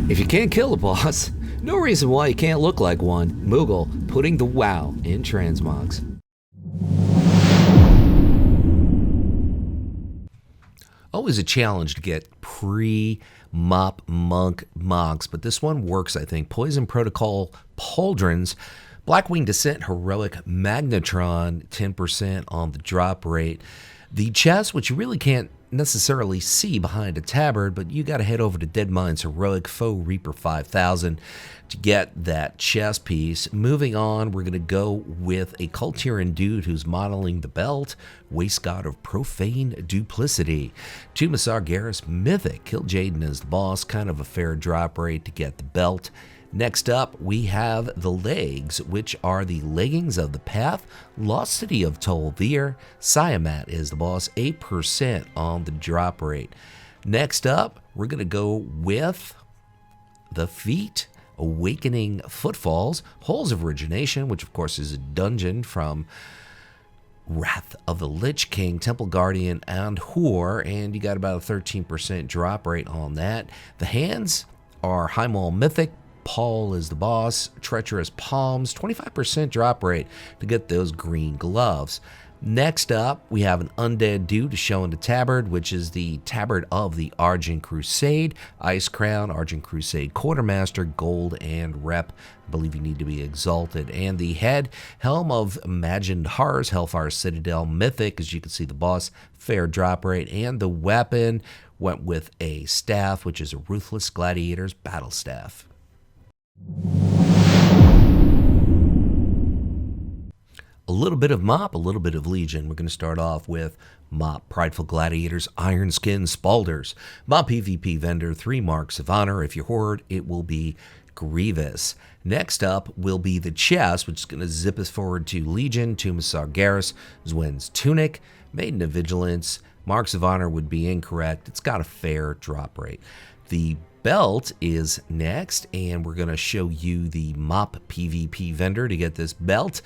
If you can't kill a boss, no reason why you can't look like one. Moogle putting the WoW in transmogs. Always a challenge to get pre-mop monk mogs, but this one works, I think. Poison Protocol Pauldrons, Blackwing Descent Heroic Magnetron, 10% on the drop rate. The chest, which you really can't necessarily see behind a tabard, but you got to head over to Deadmind's Heroic Foe Reaper 5000 to get that chest piece. Moving on, we're going to go with a Kultiran dude who's modeling the belt, Waste God of Profane Duplicity. Tomb of Sargeras Mythic, Kill Jaden as the boss, kind of a fair drop rate to get the belt. Next up, we have the legs, which are the Leggings of the Path, Lost City of Tol'vir. Siamat is the boss, 8% on the drop rate. Next up, we're going to go with the feet, Awakening Footfalls, Halls of Origination, which of course is a dungeon from Wrath of the Lich King, Temple Guardian, and Whore, and you got about a 13% drop rate on that. The hands are Highmaul Mythic, Paul is the boss, Treacherous Palms, 25% drop rate to get those green gloves. Next up, we have an undead dude to show in the tabard, which is the tabard of the Argent Crusade, Ice Crown, Argent Crusade Quartermaster, Gold, and Rep. I believe you need to be exalted. And the head, Helm of Imagined Horrors, Hellfire Citadel Mythic, as you can see the boss, fair drop rate. And the weapon went with a staff, which is a Ruthless Gladiator's Battle Staff. A little bit of Mop, a little bit of Legion. We're going to start off with Mop, Prideful Gladiators, Iron Skin Spalders. Mop PvP vendor, 3 marks of honor. If you're Horde, it will be Grievous. Next up will be the chest, which is going to zip us forward to Legion, Tomb of Sargeras, Zwen's Tunic, Maiden of Vigilance. Marks of honor would be incorrect. It's got a fair drop rate. The belt is next, and we're going to show you the Mop PvP vendor to get this belt.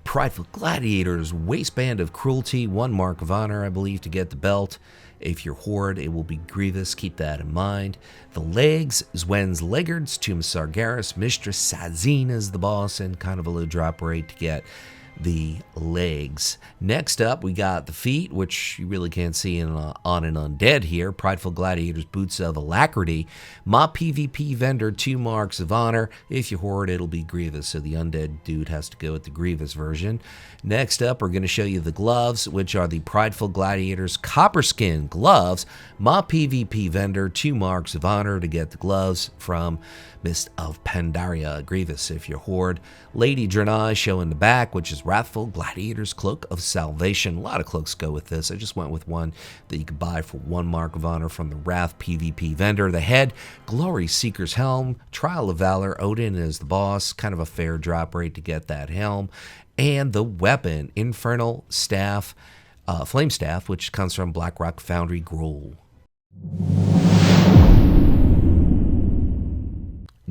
Prideful Gladiators, Waistband of Cruelty, 1 mark of honor, I believe, to get the belt. If you're Horde, it will be Grievous. Keep that in mind. The legs, Zwen's Leggards, Tomb of Sargeras, Mistress Sazine is the boss, and kind of a low drop rate to get the legs. Next up, we got the feet, which you really can't see on an undead here. Prideful Gladiators, Boots of Alacrity. Mop PvP vendor, 2 marks of honor. If you Horde, it'll be Grievous, so the undead dude has to go with the Grievous version. Next up, we're going to show you the gloves, which are the Prideful Gladiators Copperskin Gloves. Mop PvP vendor, 2 marks of honor to get the gloves from Mist of Pandaria. Grievous if you're Horde. Lady Draenor show in the back, which is Wrathful Gladiator's Cloak of Salvation. A lot of cloaks go with this. I just went with one that you could buy for 1 mark of honor from the Wrath PvP vendor. The head, Glory Seeker's Helm, Trial of Valor, Odin is the boss. Kind of a fair drop rate to get that helm. And the weapon, Infernal Staff, Flame Staff, which comes from Blackrock Foundry Gruul.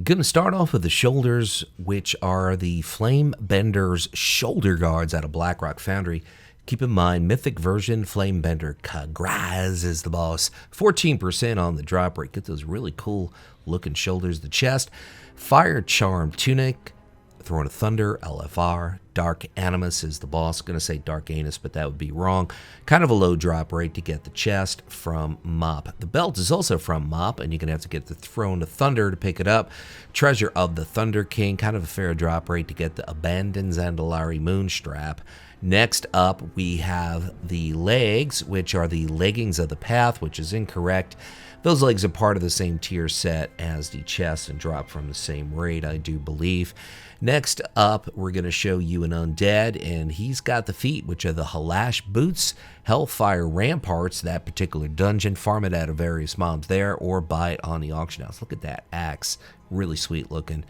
Going to start off with the shoulders, which are the Flame Bender's shoulder guards out of Blackrock Foundry. Keep in mind, Mythic version, Flame Bender Kagraz is the boss. 14% on the drop rate. Get those really cool looking shoulders. The chest, Fire Charm Tunic, Throne of Thunder, LFR, Dark Animus is the boss. Going to say Dark Anus, but that would be wrong. Kind of a low drop rate to get the chest from Mop. The belt is also from Mop, and you're going to have to get the Throne of Thunder to pick it up. Treasure of the Thunder King, kind of a fair drop rate to get the Abandoned Zandalari Moonstrap. Next up, we have the legs, which are the Leggings of the Path, which is incorrect. Those legs are part of the same tier set as the chest and drop from the same rate, I do believe. Next up, we're going to show you an undead, and he's got the feet, which are the Halash Boots, Hellfire Ramparts, that particular dungeon. Farm it out of various mobs there, or buy it on the auction house. Look at that axe. Really sweet looking.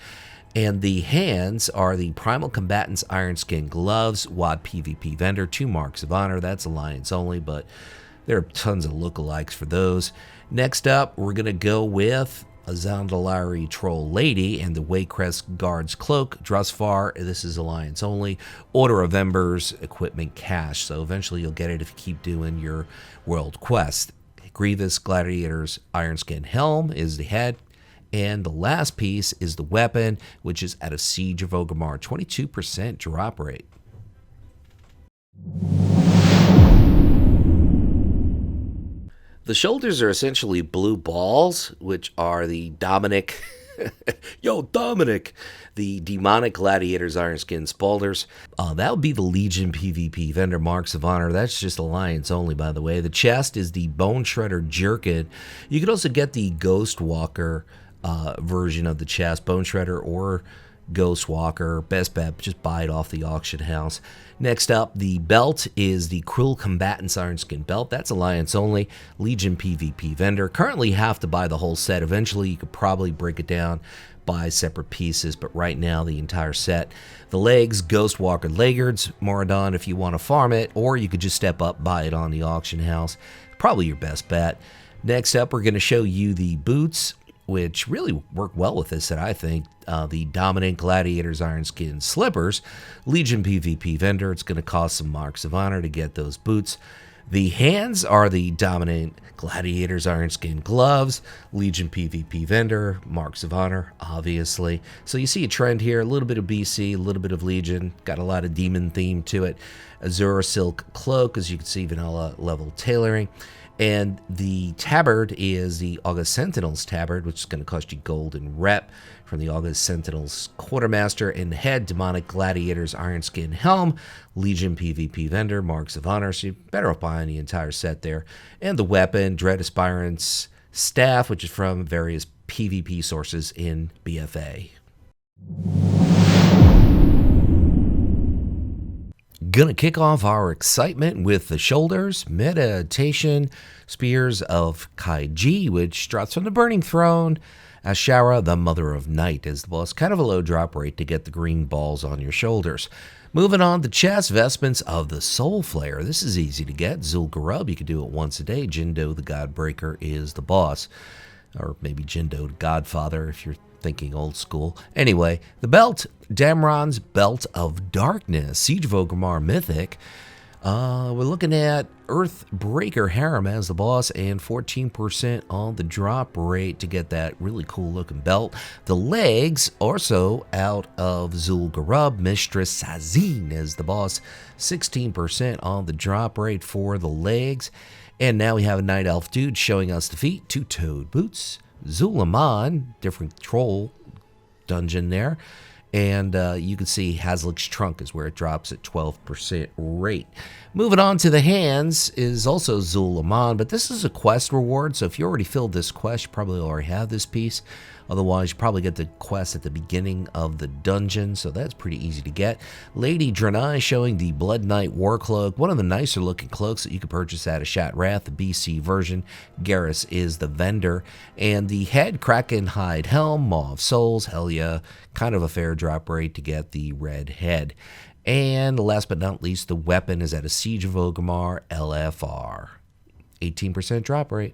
And the hands are the Primal Combatants Iron Skin Gloves, WoD PvP vendor, 2 marks of honor. That's Alliance only, but there are tons of lookalikes for those. Next up, we're going to go with a Zandalari Troll Lady and the Waycrest Guard's Cloak. Drusvar, this is Alliance only. Order of Embers, Equipment Cache. So eventually you'll get it if you keep doing your world quest. Grievous Gladiator's Ironskin Helm is the head. And the last piece is the weapon, which is at a Siege of Orgrimmar, 22% drop rate. The shoulders are essentially blue balls, which are the Dominic, yo, Dominic, the Demonic Gladiators Ironskin Spaulders. That would be the Legion PvP vendor Marks of Honor. That's just Alliance only, by the way. The chest is the Bone Shredder Jerkin. You could also get the Ghost Walker version of the chest, Bone Shredder or Ghost Walker. Best bet, just buy it off the auction house. Next up, the belt is the Cruel Combatants Ironskin belt. That's Alliance only, Legion PvP vendor. Currently, you have to buy the whole set. Eventually, you could probably break it down, buy separate pieces, but right now, the entire set. The legs, Ghost Walker Laggards, Moradon if you want to farm it, or you could just step up, buy it on the auction house. Probably your best bet. Next up, we're going to show you the boots, which really work well with this set, I think. The Dominant Gladiators Ironskin Slippers, Legion PvP vendor. It's going to cost some Marks of Honor to get those boots. The hands are the Dominant Gladiators Ironskin Gloves, Legion PvP vendor, Marks of Honor, obviously. So you see a trend here, a little bit of BC, a little bit of Legion, got a lot of demon theme to it. Azure Silk Cloak, as you can see, vanilla level tailoring. And the tabard is the August Sentinels tabard, which is going to cost you gold and rep from the August Sentinels Quartermaster. And head, Demonic Gladiators Ironskin Helm, Legion PvP vendor, Marks of Honor. So you're better off buying the entire set there. And the weapon, Dread Aspirant's Staff, which is from various PvP sources in BFA. Gonna kick off our excitement with the shoulders, Meditation Spears of Kaiji, which drops from the Burning Throne. Ashara, the Mother of Night, is the boss. Kind of a low drop rate to get the green balls on your shoulders. Moving on to chest, Vestments of the Soul Flayer. This is easy to get. Zul'Gurub, you can do it once a day. Jindo the Godbreaker is the boss. Or maybe Jindo the Godfather if you're thinking old school. Anyway, the belt, Damron's Belt of Darkness, Siege of Orgrimmar Mythic. We're looking at Earthbreaker Harem as the boss and 14% on the drop rate to get that really cool looking belt. The legs also out of Zul'Gurub, Mistress Sazine as the boss, 16% on the drop rate for the legs. And now we have a Night Elf dude showing us the feet, two-toed boots. Zulaman, different troll dungeon there. And you can see Hazlick's Trunk is where it drops at 12% rate. Moving on to the hands is also Zulaman, but this is a quest reward. So if you already filled this quest, you probably already have this piece. Otherwise, you probably get the quest at the beginning of the dungeon, so that's pretty easy to get. Lady Draenor showing the Blood Knight War Cloak, one of the nicer looking cloaks that you can purchase at a Shat Wrath, the BC version. Garrus is the vendor. And the head, Kraken Hide Helm, Maw of Souls, hell yeah, kind of a fair drop rate to get the red head. And last but not least, the weapon is at a Siege of Orgrimmar LFR. 18% drop rate.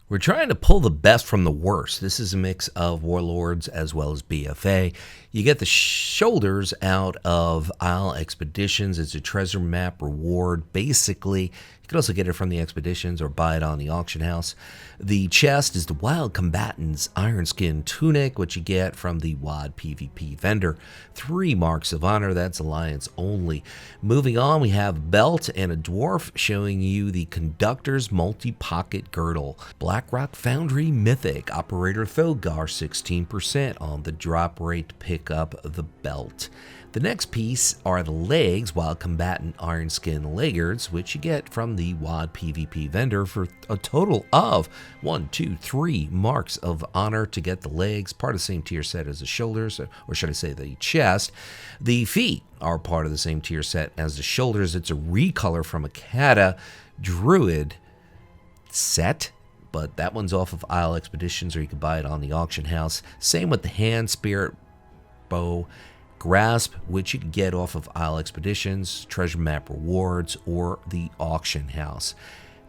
We're trying to pull the best from the worst. This is a mix of Warlords as well as BFA. You get the shoulders out of Isle Expeditions. It's a treasure map reward. Basically, you can also get it from the Expeditions or buy it on the auction house. The chest is the Wild Combatant's Ironskin Tunic, which you get from the WoD PvP vendor. 3 Marks of Honor, that's Alliance only. Moving on, we have a belt and a dwarf showing you the Conductor's Multi-Pocket Girdle. Blackrock Foundry Mythic, Operator Thogar, 16% on the drop rate to pick up the belt. The next piece are the legs, Wild Combatant Ironskin Laggards, which you get from the WoD PvP vendor for a total of 3 Marks of Honor to get the legs, part of the same tier set as the shoulders, or should I say the chest. The feet are part of the same tier set as the shoulders. It's a recolor from a Cata Druid set, but that one's off of Isle Expeditions, or you can buy it on the auction house. Same with the hand, Spirit Bow, Grasp, which you can get off of Isle Expeditions, Treasure Map Rewards, or the auction house.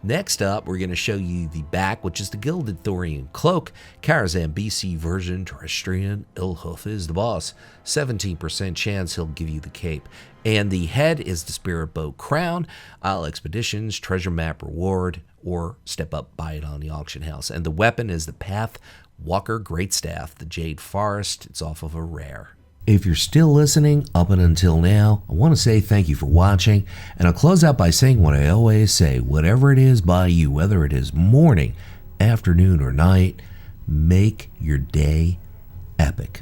Next up, we're going to show you the back, which is the Gilded Thorian Cloak. Karazhan BC version, Terrestrian, Ilhoof is the boss. 17% chance he'll give you the cape. And the head is the Spirit Bow Crown, Isle Expeditions, Treasure Map Reward, or step up, buy it on the auction house. And the weapon is the Path Walker Greatstaff, the Jade Forest. It's off of a rare. If you're still listening up and until now, I want to say thank you for watching, and I'll close out by saying what I always say: whatever it is by you, whether it is morning, afternoon, or night, make your day epic.